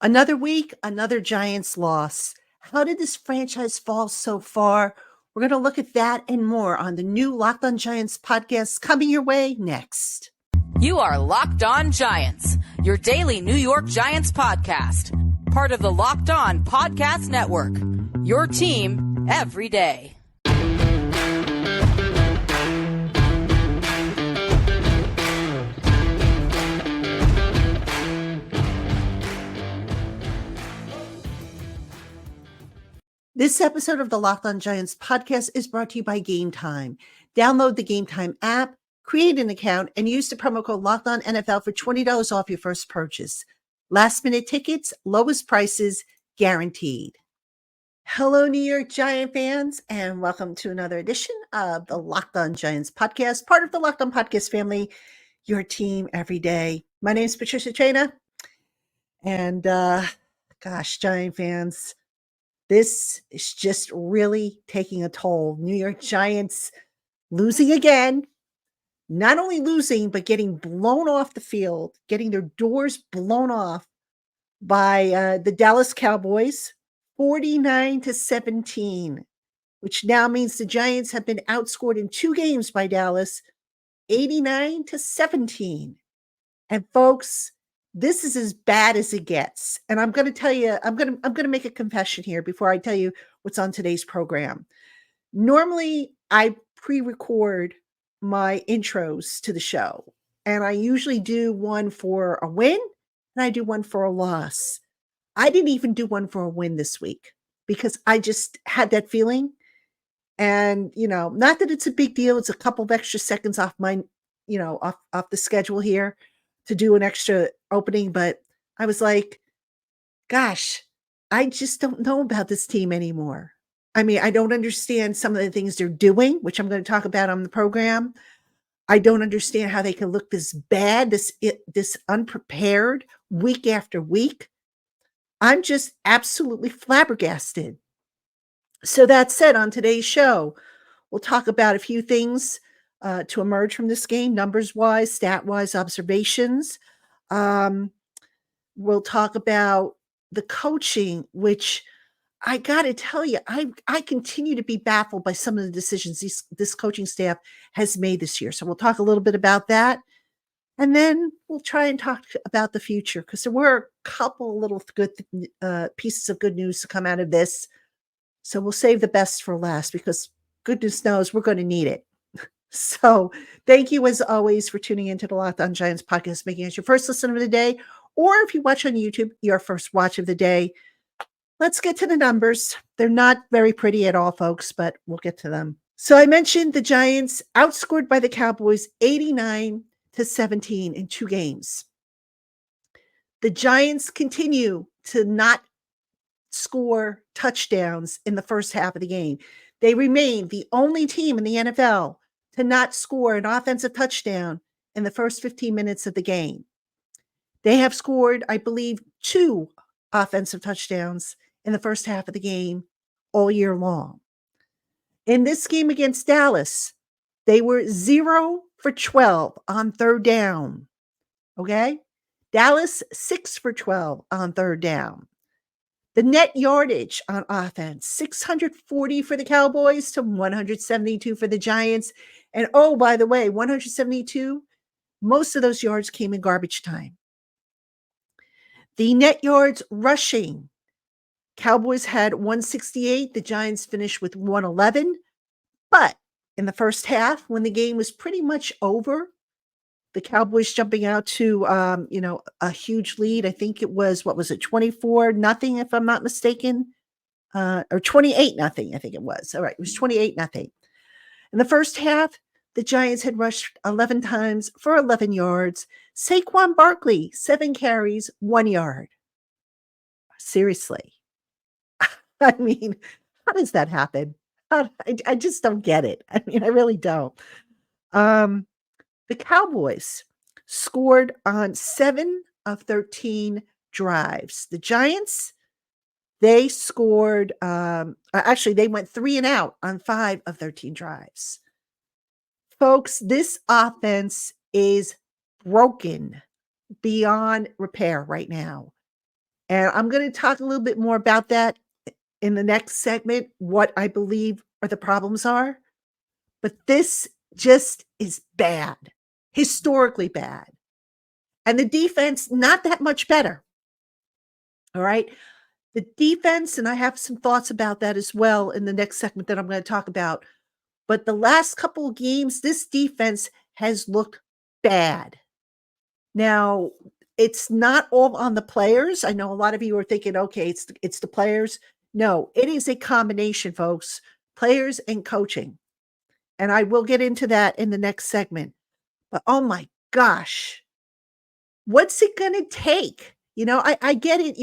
Another week, another Giants loss. How did this franchise fall so far? We're going to look at that and more on the new Locked On Giants podcast coming your way next. You are Locked On Giants, your daily New York Giants podcast. Part of the Locked On Podcast Network, your team every day. This episode of the Locked On Giants podcast is brought to you by GameTime. Download the GameTime app, create an account, and use the promo code LOCKEDONNFL for $20 off your first purchase. Last-minute tickets, lowest prices, guaranteed. Hello, New York Giant fans, and welcome to another edition of the Locked On Giants podcast, part of the Locked On Podcast family, your team every day. My name is Patricia Traina, and Giant fans, this is just really taking a toll. New York Giants losing again. Not only losing, but getting blown off the field, getting their doors blown off by the Dallas Cowboys, 49-17, which now means the Giants have been outscored in 2 games by Dallas, 89-17. And folks, this is as bad as it gets. And I'm going to tell you, I'm going to make a confession here before I tell you what's on today's program. Normally, I pre-record my intros to the show, and I usually do one for a win and I do one for a loss. I didn't even do one for a win this week because I just had that feeling. And, not that it's a big deal. It's a couple of extra seconds off my, off the schedule here to do an extra opening, but I was like, gosh, I just don't know about this team anymore. I mean, I don't understand some of the things they're doing, which I'm going to talk about on the program. I don't understand how they can look this bad, this unprepared week after week. I'm just absolutely flabbergasted. So that said, on today's show, we'll talk about a few things to emerge from this game, numbers-wise, stat-wise, observations. We'll talk about the coaching, which I got to tell you, I continue to be baffled by some of the decisions this coaching staff has made this year. So we'll talk a little bit about that. And then we'll try and talk about the future because there were a couple little good pieces of good news to come out of this. So we'll save the best for last because goodness knows we're going to need it. So thank you as always for tuning into the Locked On Giants podcast, making it your first listen of the day, or if you watch on YouTube, your first watch of the day. Let's get to the numbers. They're not very pretty at all, folks, but we'll get to them. So I mentioned the Giants outscored by the Cowboys 89-17 in 2 games. The Giants continue to not score touchdowns in the first half of the game. They remain the only team in the NFL to not score an offensive touchdown in the first 15 minutes of the game. They have scored, I believe, 2 offensive touchdowns in the first half of the game all year long. In this game against Dallas, they were 0 for 12 on third down. Okay? Dallas 6 for 12 on third down. The net yardage on offense, 640 for the Cowboys to 172 for the Giants. And oh, by the way, 172, most of those yards came in garbage time. The net yards rushing, Cowboys had 168. The Giants finished with 111. But in the first half, when the game was pretty much over, the Cowboys jumping out to, a huge lead. I think it was, 24-0, if I'm not mistaken, or 28-0, I think it was. All right, it was 28-0. In the first half, the Giants had rushed 11 times for 11 yards. Saquon Barkley, 7 carries, 1 yard. Seriously. I mean, how does that happen? I just don't get it. I mean, I really don't. The Cowboys scored on 7 of 13 drives. The Giants, they scored, actually, they went 3 and out on 5 of 13 drives. Folks, this offense is broken beyond repair right now. And I'm going to talk a little bit more about that in the next segment, what I believe are the problems are. But this just is bad, historically bad. And the defense, not that much better. All right. The defense, and I have some thoughts about that as well in the next segment that I'm going to talk about. But the last couple of games, this defense has looked bad. Now, it's not all on the players. I know a lot of you are thinking, okay, it's the players. No, it is a combination, folks, players and coaching. And I will get into that in the next segment. But oh my gosh, what's it going to take? I get it.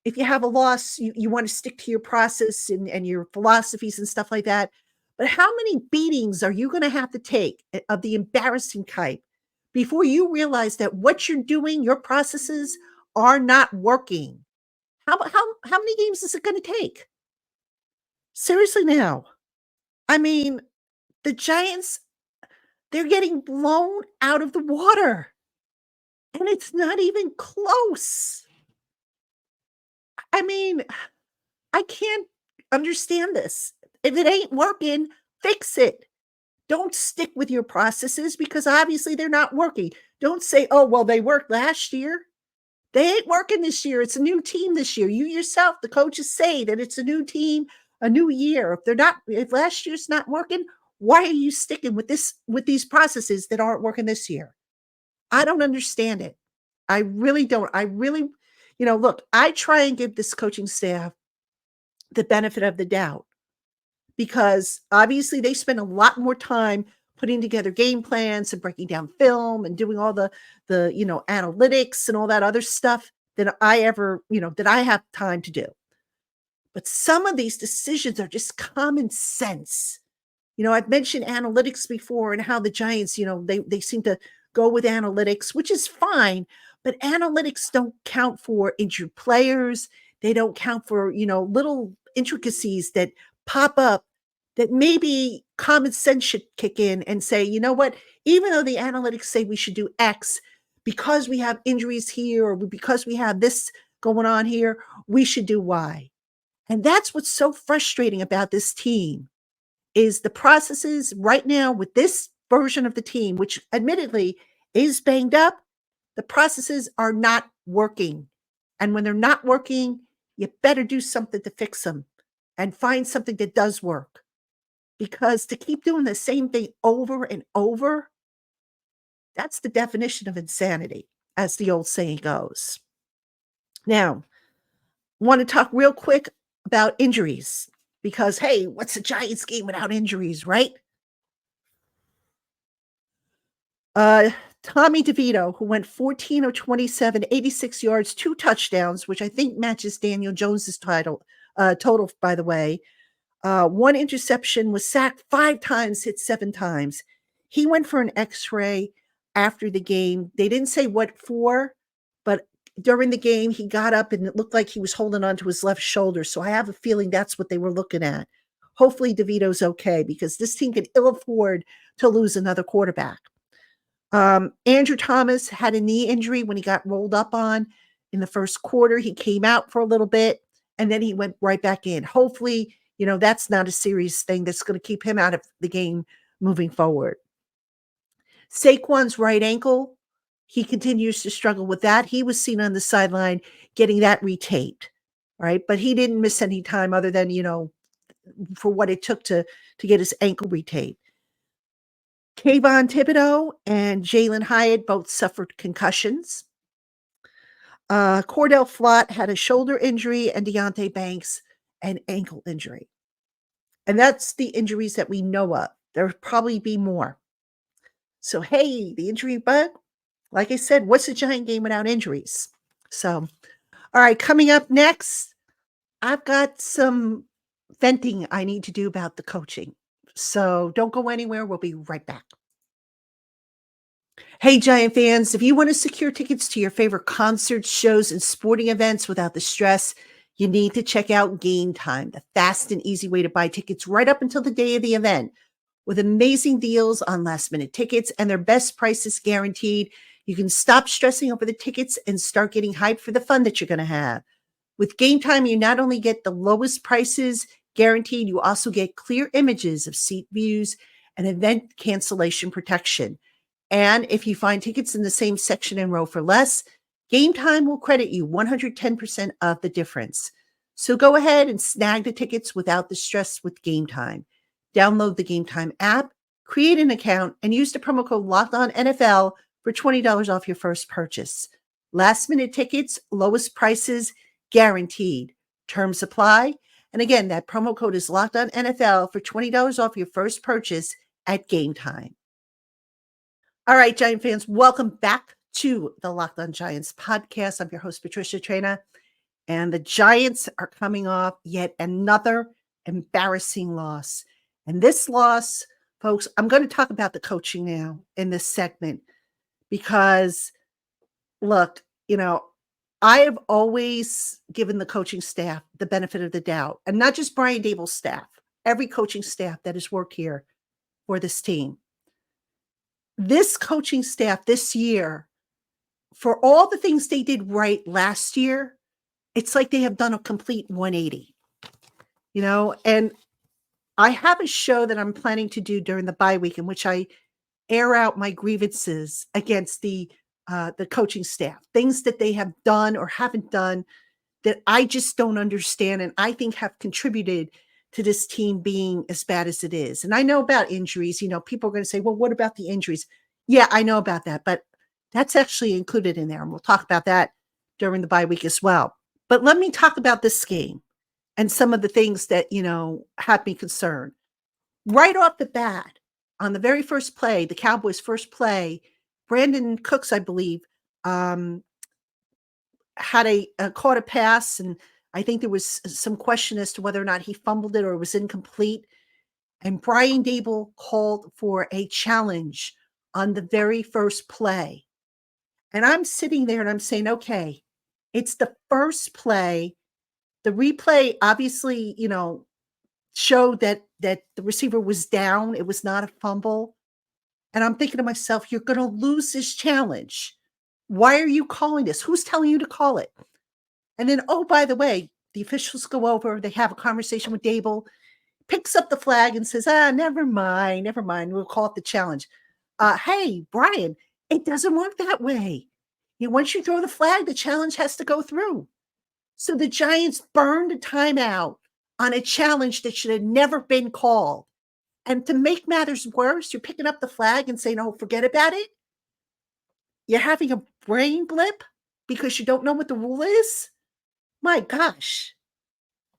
If you have a loss, you want to stick to your process and your philosophies and stuff like that. But how many beatings are you going to have to take of the embarrassing type before you realize that what you're doing, your processes are not working? How many games is it going to take? Seriously now. I mean, the Giants, they're getting blown out of the water. And it's not even close. I mean, I can't understand this. If it ain't working, fix it. Don't stick with your processes because obviously they're not working. Don't say, oh, well, they worked last year. They ain't working this year. It's a new team this year. You yourself, the coaches say that it's a new team, a new year. If last year's not working, why are you sticking with these processes that aren't working this year? I don't understand it. I really don't. Look, I try and give this coaching staff the benefit of the doubt because obviously they spend a lot more time putting together game plans and breaking down film and doing all the analytics and all that other stuff than that I have time to do. But some of these decisions are just common sense. I've mentioned analytics before and how the Giants, they seem to go with analytics, which is fine, but analytics don't count for injured players. They don't count for, little intricacies that pop up that maybe common sense should kick in and say, you know what, even though the analytics say we should do X, because we have injuries here or because we have this going on here, we should do Y. And that's what's so frustrating about this team is the processes right now with this version of the team, which admittedly is banged up, the processes are not working. And when they're not working, you better do something to fix them and find something that does work. Because to keep doing the same thing over and over, that's the definition of insanity, as the old saying goes. Now, I want to talk real quick about injuries because, hey, what's a Giants game without injuries, right? Tommy DeVito, who went 14 of 27, 86 yards, 2 touchdowns, which I think matches Daniel Jones's total, by the way. 1 interception, was sacked 5 times, hit 7 times. He went for an X-ray after the game. They didn't say what for, but during the game, he got up and it looked like he was holding on to his left shoulder. So I have a feeling that's what they were looking at. Hopefully DeVito's okay because this team can ill afford to lose another quarterback. Andrew Thomas had a knee injury when he got rolled up on in the first quarter. He came out for a little bit and then he went right back in. Hopefully, that's not a serious thing that's going to keep him out of the game moving forward. Saquon's right ankle, he continues to struggle with that. He was seen on the sideline getting that retaped, right? But he didn't miss any time other than, for what it took to get his ankle retaped. Kayvon Thibodeau and Jalen Hyatt both suffered concussions. Cordell Flott had a shoulder injury and Deonte Banks an ankle injury. And that's the injuries that we know of. There'll probably be more. So, hey, the injury bug, like I said, what's a Giant game without injuries? So, all right, coming up next, I've got some venting I need to do about the coaching. So don't go anywhere. We'll be right back. Hey, Giant fans, if you want to secure tickets to your favorite concerts, shows, and sporting events without the stress, you need to check out GameTime, the fast and easy way to buy tickets right up until the day of the event. With amazing deals on last-minute tickets and their best prices guaranteed, You can stop stressing over the tickets and start getting hyped for the fun that you're going to have. With GameTime, you not only get the lowest prices guaranteed, you also get clear images of seat views and event cancellation protection. And if you find tickets in the same section and row for less, GameTime will credit you 110% of the difference. So go ahead and snag the tickets without the stress with GameTime. Download the GameTime app, create an account, and use the promo code LOCKEDONNFL for $20 off your first purchase. Last minute tickets, lowest prices, guaranteed. Terms apply. And again, that promo code is LOCKEDONNFL for $20 off your first purchase at GameTime. All right, Giant fans, welcome back to the Locked On Giants podcast. I'm your host, Patricia Traina, and the Giants are coming off yet another embarrassing loss. And this loss, folks, I'm going to talk about the coaching now in this segment because, look, I have always given the coaching staff the benefit of the doubt, and not just Brian Dable's staff, every coaching staff that has worked here for this team. This coaching staff this year, for all the things they did right last year, it's like they have done a complete 180, and I have a show that I'm planning to do during the bye week in which I air out my grievances against the coaching staff, things that they have done or haven't done that I just don't understand and I think have contributed to this team being as bad as it is. And I know about injuries. People are going to say, well, what about the injuries? Yeah, I know about that, but that's actually included in there. And we'll talk about that during the bye week as well. But let me talk about this game and some of the things that, have me concerned. Right off the bat, on the very first play, the Cowboys' first play, Brandon Cooks, I believe, had caught a pass, and I think there was some question as to whether or not he fumbled it or it was incomplete. And Brian Dable called for a challenge on the very first play. And I'm sitting there and I'm saying, okay, it's the first play. The replay obviously, showed that the receiver was down. It was not a fumble. And I'm thinking to myself, you're going to lose this challenge. Why are you calling this? Who's telling you to call it? And then, oh, by the way, the officials go over, they have a conversation with Dable, picks up the flag and says, never mind. We'll call it the challenge. Hey, Brian, it doesn't work that way. Once you throw the flag, the challenge has to go through. So the Giants burned a timeout on a challenge that should have never been called. And to make matters worse, you're picking up the flag and saying, oh, forget about it. You're having a brain blip because you don't know what the rule is. My gosh.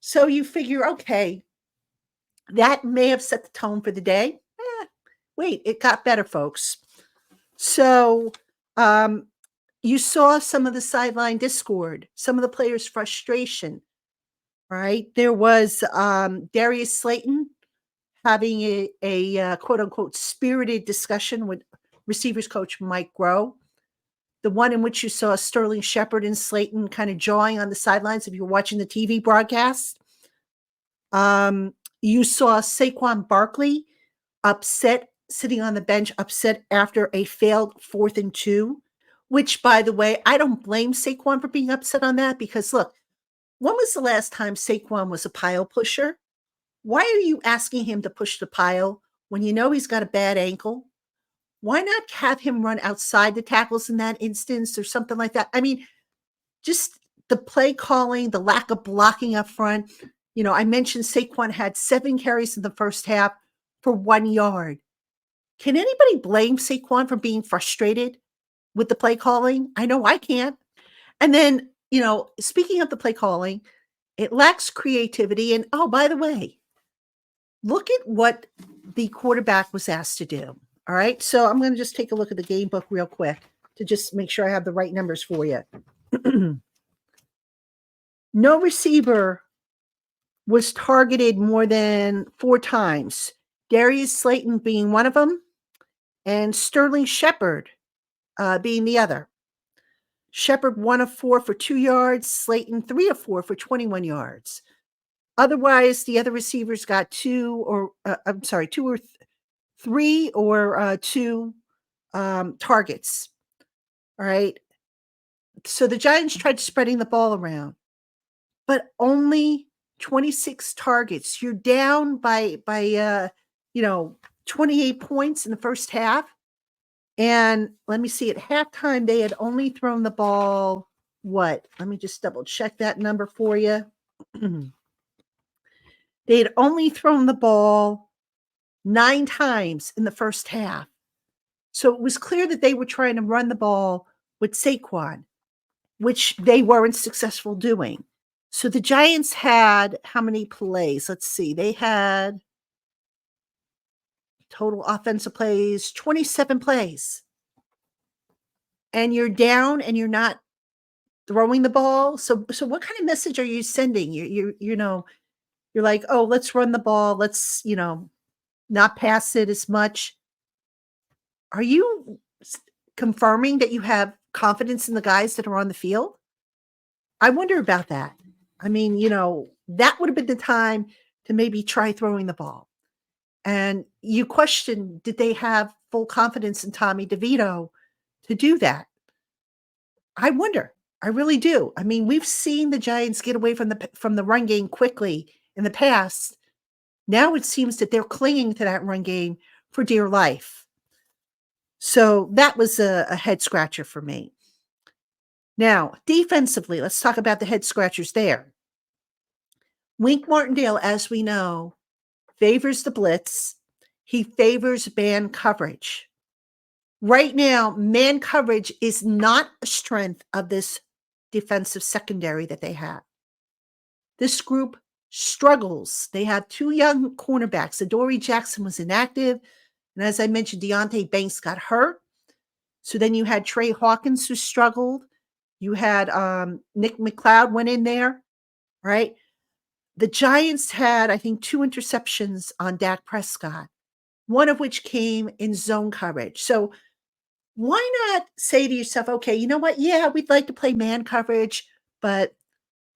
So you figure, okay, that may have set the tone for the day. Wait, it got better, folks. So you saw some of the sideline discord, some of the players' frustration, right? There was Darius Slayton having a quote unquote spirited discussion with receivers coach Mike Groh. The one in which you saw Sterling Shepard and Slayton kind of jawing on the sidelines if you're watching the TV broadcast. You saw Saquon Barkley upset, sitting on the bench, upset after a failed 4th and 2, which, by the way, I don't blame Saquon for being upset on that because, look, when was the last time Saquon was a pile pusher? Why are you asking him to push the pile when you know he's got a bad ankle? Why not have him run outside the tackles in that instance or something like that? I mean, just the play calling, the lack of blocking up front. I mentioned Saquon had 7 carries in the first half for 1 yard. Can anybody blame Saquon for being frustrated with the play calling? I know I can't. And then, speaking of the play calling, it lacks creativity. And oh, by the way, look at what the quarterback was asked to do. All right. So I'm going to just take a look at the game book real quick to just make sure I have the right numbers for you. No receiver was targeted more than 4 times. Darius Slayton being one of them, and Sterling Shepard being the other. Shepard 1 of 4 for 2 yards, Slayton 3 of 4 for 21 yards. Otherwise, the other receivers got 2 or 3 or 2 targets. All right. So the Giants tried spreading the ball around, but only 26 targets. You're down by 28 points in the first half. And let me see, at halftime, they had only thrown the ball, what? Let me just double check that number for you. They had only thrown the ball 9 times in the first half. So it was clear that they were trying to run the ball with Saquon, which they weren't successful doing. So the Giants had how many plays? Let's see. They had total offensive plays, 27 plays. And you're down and you're not throwing the ball. So what kind of message are you sending? You're like, "Oh, let's run the ball. Let's, not pass it as much." Are you confirming that you have confidence in the guys that are on the field? I wonder about that. I mean, that would have been the time to maybe try throwing the ball. And you question, did they have full confidence in Tommy DeVito to do that? I wonder. I really do. I mean, we've seen the Giants get away from the run game quickly in the past. Now it seems that they're clinging to that run game for dear life. So that was a head scratcher for me. Now, defensively, let's talk about the head scratchers there. Wink Martindale, as we know, favors the blitz. He favors man coverage. Right now, man coverage is not a strength of this defensive secondary that they have. This group struggles. They have 2 young cornerbacks. Adoree Jackson was inactive. And as I mentioned, Deonte Banks got hurt. So then you had Trey Hawkins who struggled. You had Nick McLeod went in there, right? The Giants had, I think, 2 interceptions on Dak Prescott, one of which came in zone coverage. So why not say to yourself, okay, you know what? Yeah, we'd like to play man coverage, but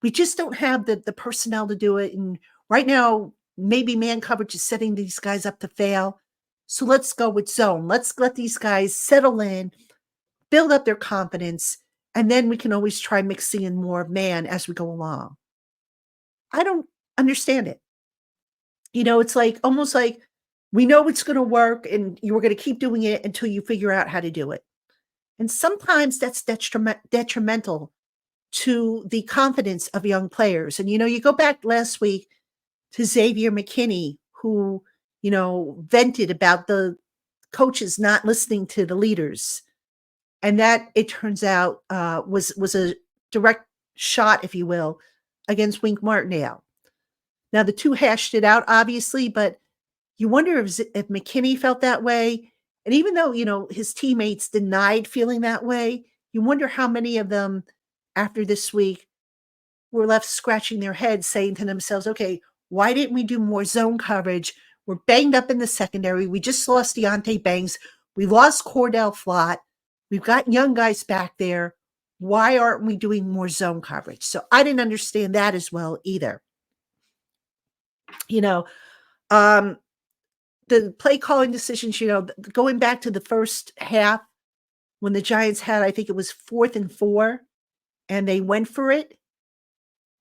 we just don't have the personnel to do it. And right now, maybe man coverage is setting these guys up to fail. So let's go with zone. Let's let these guys settle in, build up their confidence, and then we can always try mixing in more of man as we go along. I don't understand it. It's like almost like we know it's going to work and you're going to keep doing it until you figure out how to do it. And sometimes that's detrimental to the confidence of young players. And, you go back last week to Xavier McKinney, who, vented about the coaches not listening to the leaders. And that, it turns out, was a direct shot, if you will, against Wink Martindale. Now, the two hashed it out, obviously, but you wonder if McKinney felt that way. And even though, his teammates denied feeling that way, you wonder how many of them after this week were left scratching their heads saying to themselves, okay, why didn't we do more zone coverage? We're banged up in the secondary. We just lost Deonte Banks. We lost Cordell Flott. We've got young guys back there. Why aren't we doing more zone coverage? So I didn't understand that as well either. The play calling decisions, going back to the first half when the Giants had, I think it was 4th and 4, and they went for it.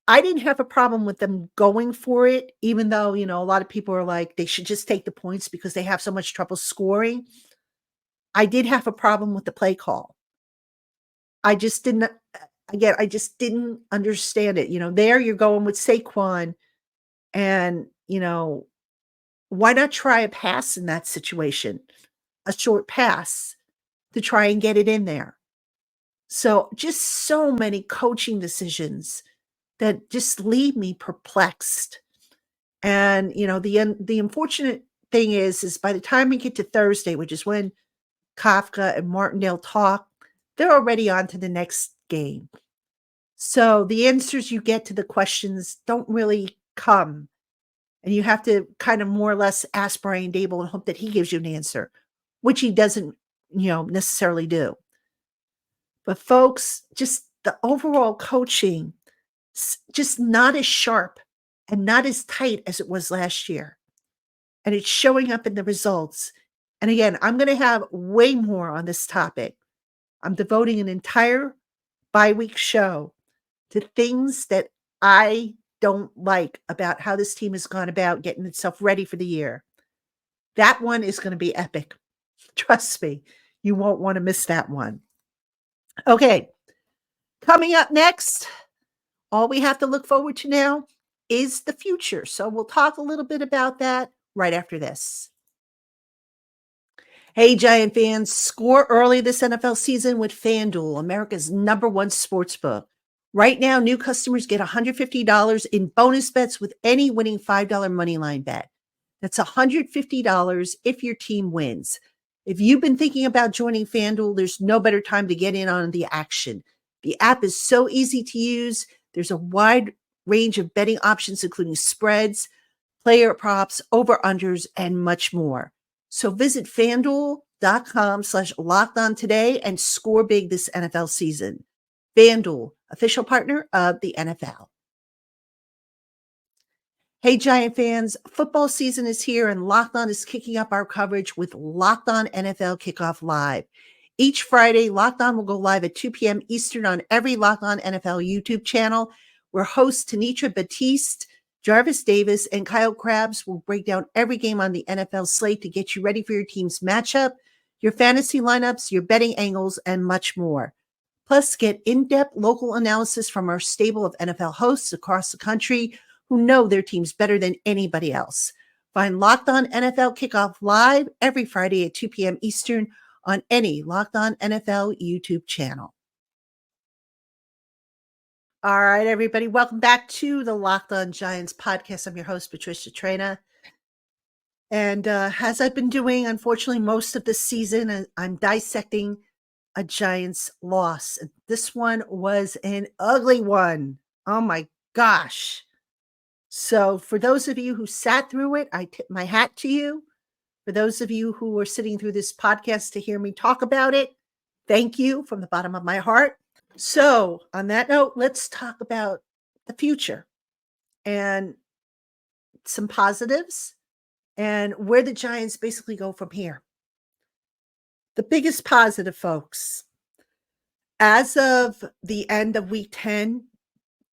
I didn't have a problem with them going for it, even though, a lot of people are like, they should just take the points because they have so much trouble scoring. I did have a problem with the play call. I just didn't understand it. There you're going with Saquon and, why not try a pass in that situation? A short pass to try and get it in there. So just so many coaching decisions that just leave me perplexed. And, the unfortunate thing is by the time we get to Thursday, which is when Kafka and Martindale talk, they're already on to the next game. So the answers you get to the questions don't really come. And you have to kind of more or less ask Brian Dable and hope that he gives you an answer, which he doesn't, necessarily do. But folks, just the overall coaching, just not as sharp and not as tight as it was last year. And it's showing up in the results. And again, I'm going to have way more on this topic I'm devoting an entire bi-week show to things that I don't like about how this team has gone about getting itself ready for the year. That one is going to be epic. Trust me, you won't want to miss that one. Okay, coming up next, all we have to look forward to now is the future. So we'll talk a little bit about that right after this. Hey, Giant fans, score early this NFL season with FanDuel, America's #1 sportsbook. Right now, new customers get $150 in bonus bets with any winning $5 moneyline bet. That's $150 if your team wins. If you've been thinking about joining FanDuel, there's no better time to get in on the action. The app is so easy to use. There's a wide range of betting options, including spreads, player props, over-unders, and much more. So visit FanDuel.com/lockedon today and score big this NFL season. FanDuel, official partner of the NFL. Hey, Giant fans, football season is here and Locked On is kicking up our coverage with Locked On NFL Kickoff Live. Each Friday, Locked On will go live at 2 p.m. Eastern on every Locked On NFL YouTube channel, where hosts Tanitra Batiste, Jarvis Davis, and Kyle Krabs will break down every game on the NFL slate to get you ready for your team's matchup, your fantasy lineups, your betting angles, and much more. Plus, get in-depth local analysis from our stable of NFL hosts across the country who know their teams better than anybody else. Find Locked On NFL Kickoff Live every Friday at 2 p.m. Eastern on any Locked On NFL YouTube channel. All right, everybody, welcome back to the Locked On Giants podcast. I'm your host, Patricia Traina. And as I've been doing, unfortunately, most of the season, I'm dissecting a Giants loss. This one was an ugly one. Oh, my gosh. So for those of you who sat through it, I tip my hat to you. For those of you who are sitting through this podcast to hear me talk about it, thank you from the bottom of my heart. So on that note, let's talk about the future and some positives and where the Giants basically go from here. The biggest positive, folks, as of the end of week 10,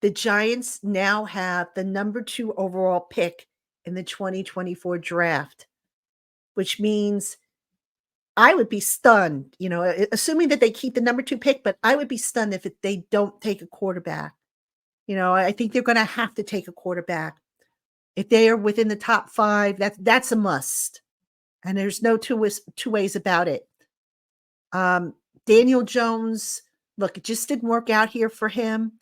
the Giants now have the #2 overall pick in the 2024 draft, which means I would be stunned, assuming that they keep the #2 pick, but I would be stunned if they don't take a quarterback. I think they're going to have to take a quarterback. If they are within the top 5, that's a must. And there's no two ways about it. Daniel Jones, look, it just didn't work out here for him.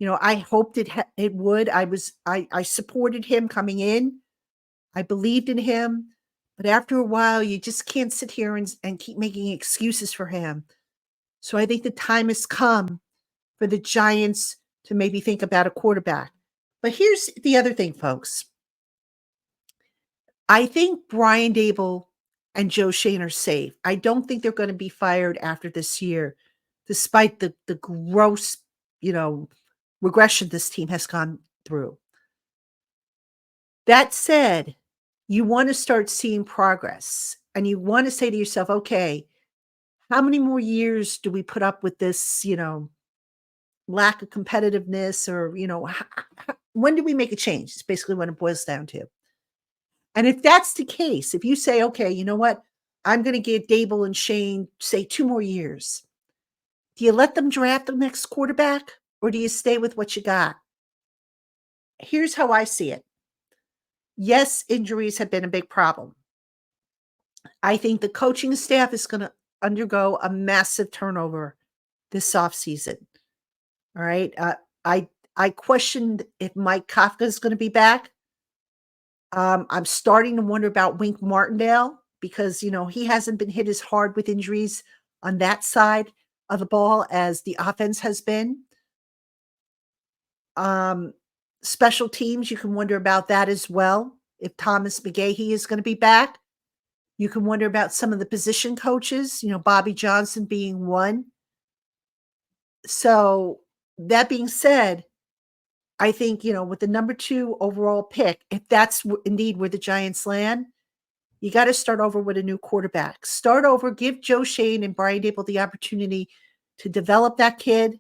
I hoped it would. I supported him coming in. I believed in him. But after a while, you just can't sit here and keep making excuses for him. So I think the time has come for the Giants to maybe think about a quarterback. But here's the other thing, folks. I think Brian Daboll and Joe Schoen are safe. I don't think they're going to be fired after this year, despite the gross, regression this team has gone through. That said, you want to start seeing progress and you want to say to yourself, okay, how many more years do we put up with this, lack of competitiveness or, when do we make a change? It's basically what it boils down to. And if that's the case, if you say, okay, you know what, I'm going to give Daboll and Schoen, say 2 more years. Do you let them draft the next quarterback or do you stay with what you got? Here's how I see it. Yes, injuries have been a big problem. I think the coaching staff is going to undergo a massive turnover this offseason. All right. I questioned if Mike Kafka is going to be back. I'm starting to wonder about Wink Martindale because, he hasn't been hit as hard with injuries on that side of the ball as the offense has been. Special teams, you can wonder about that as well. If Thomas McGahee is going to be back, you can wonder about some of the position coaches, Bobby Johnson being one. So that being said, I think, with the #2 overall pick, if that's indeed where the Giants land, you got to start over with a new quarterback. Start over, give Joe Schoen and Brian Daboll the opportunity to develop that kid,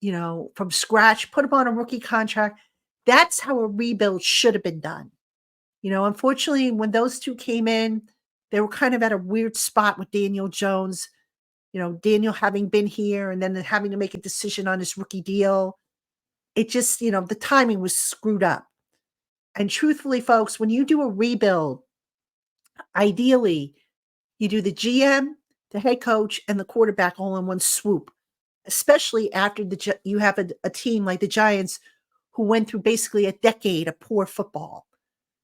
from scratch, put him on a rookie contract. That's how a rebuild should have been done. Unfortunately, when those two came in, they were kind of at a weird spot with Daniel Jones. Daniel having been here and then having to make a decision on his rookie deal. It just, the timing was screwed up. And truthfully, folks, when you do a rebuild, ideally, you do the GM, the head coach, and the quarterback all in one swoop, especially after you have a team like the Giants who went through basically a decade of poor football.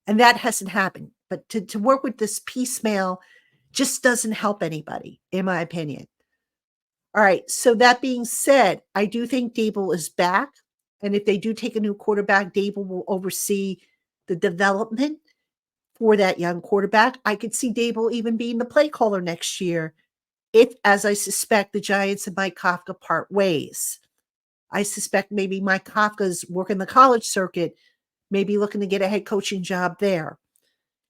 And that hasn't happened. But to work with this piecemeal just doesn't help anybody, in my opinion. All right. So that being said, I do think Dable is back. And if they do take a new quarterback, Dable will oversee the development for that young quarterback. I could see Dable even being the play caller next year if, as I suspect, the Giants and Mike Kafka part ways. I suspect maybe Mike Kafka's working the college circuit, maybe looking to get a head coaching job there.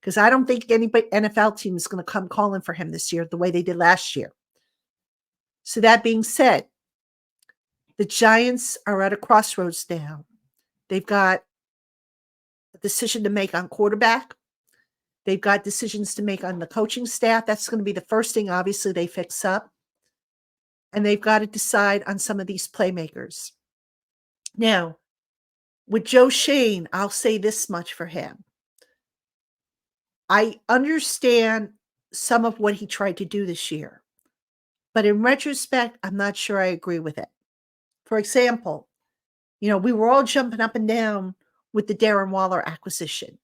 Because I don't think any NFL team is going to come calling for him this year the way they did last year. So that being said, the Giants are at a crossroads now. They've got a decision to make on quarterback. They've got decisions to make on the coaching staff. That's going to be the first thing, obviously, they fix up. And they've got to decide on some of these playmakers. Now, with Joe Schoen, I'll say this much for him. I understand some of what he tried to do this year. But in retrospect, I'm not sure I agree with it. For example, we were all jumping up and down with the Darren Waller acquisition.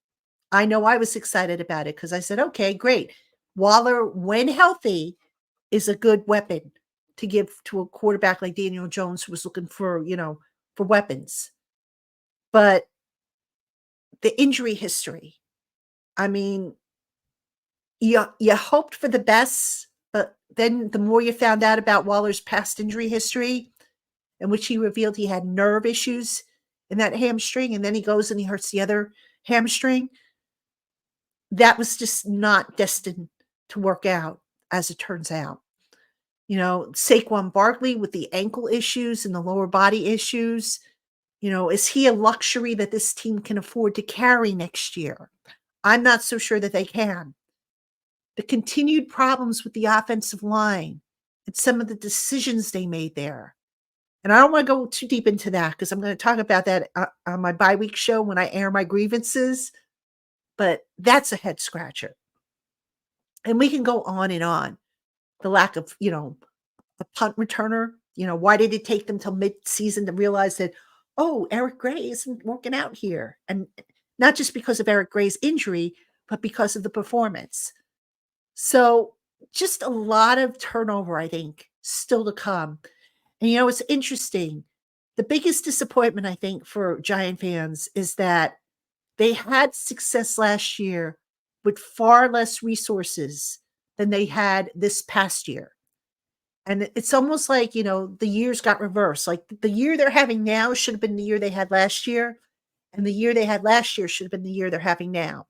I know I was excited about it because I said, okay, great. Waller, when healthy, is a good weapon to give to a quarterback like Daniel Jones who was looking for, for weapons. But the injury history, I mean, you hoped for the best, but then the more you found out about Waller's past injury history, in which he revealed he had nerve issues in that hamstring, and then he goes and he hurts the other hamstring, that was just not destined to work out, as it turns out. Saquon Barkley with the ankle issues and the lower body issues, is he a luxury that this team can afford to carry next year? I'm not so sure that they can. The continued problems with the offensive line and some of the decisions they made there. And I don't want to go too deep into that because I'm going to talk about that on my bi-week show when I air my grievances. But that's a head scratcher. And we can go on and on. The lack of, a punt returner. Why did it take them till mid-season to realize that, Eric Gray isn't working out here? And not just because of Eric Gray's injury, but because of the performance. So just a lot of turnover, I think, still to come. And, it's interesting. The biggest disappointment, I think, for Giant fans is that they had success last year with far less resources than they had this past year. And it's almost like, the years got reversed. Like the year they're having now should have been the year they had last year. And the year they had last year should have been the year they're having now.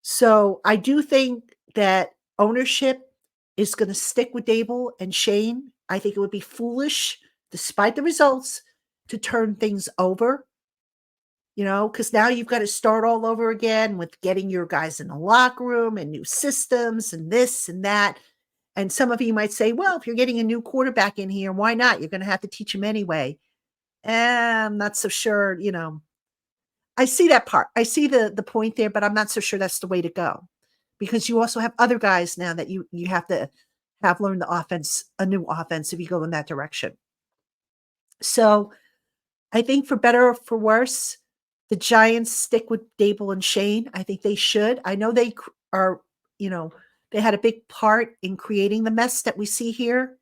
So I do think that ownership is going to stick with Dable and Schoen. I think it would be foolish, despite the results, to turn things over. Because now you've got to start all over again with getting your guys in the locker room and new systems and this and that. And some of you might say, well, if you're getting a new quarterback in here, why not? You're going to have to teach him anyway. I'm not so sure, I see that part. I see the point there, but I'm not so sure that's the way to go. Because you also have other guys now that you have to have learned the offense, a new offense, if you go in that direction. So I think for better or for worse, the Giants stick with Dable and Schoen. I think they should. I know they are, they had a big part in creating the mess that we see here.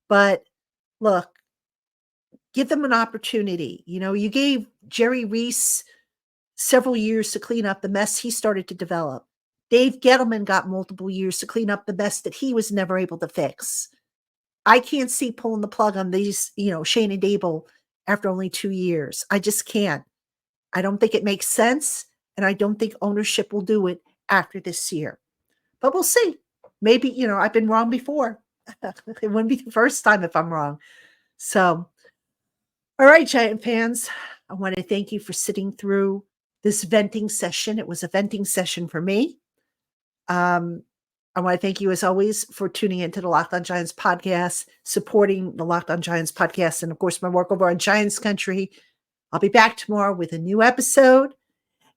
But look, give them an opportunity. You gave Jerry Reese several years to clean up the mess he started to develop. Dave Gettleman got multiple years to clean up the mess that he was never able to fix. I can't see pulling the plug on these, Schoen and Dable after only 2 years. I just can't. I don't think it makes sense, and I don't think ownership will do it after this year. But we'll see. Maybe, I've been wrong before, It wouldn't be the first time if I'm wrong. So, all right, Giant fans, I want to thank you for sitting through this venting session. It was a venting session for me. I want to thank you, as always, for tuning into the Locked On Giants podcast, supporting the Locked On Giants podcast, and of course, my work over on Giants Country. I'll be back tomorrow with a new episode.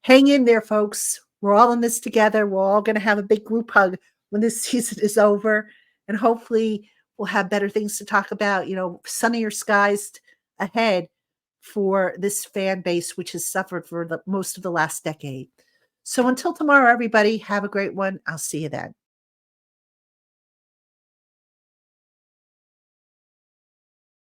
Hang in there, folks. We're all in this together. We're all going to have a big group hug when this season is over, and hopefully, we'll have better things to talk about. Sunnier skies ahead for this fan base, which has suffered for most of the last decade. So until tomorrow, everybody, have a great one. I'll see you then.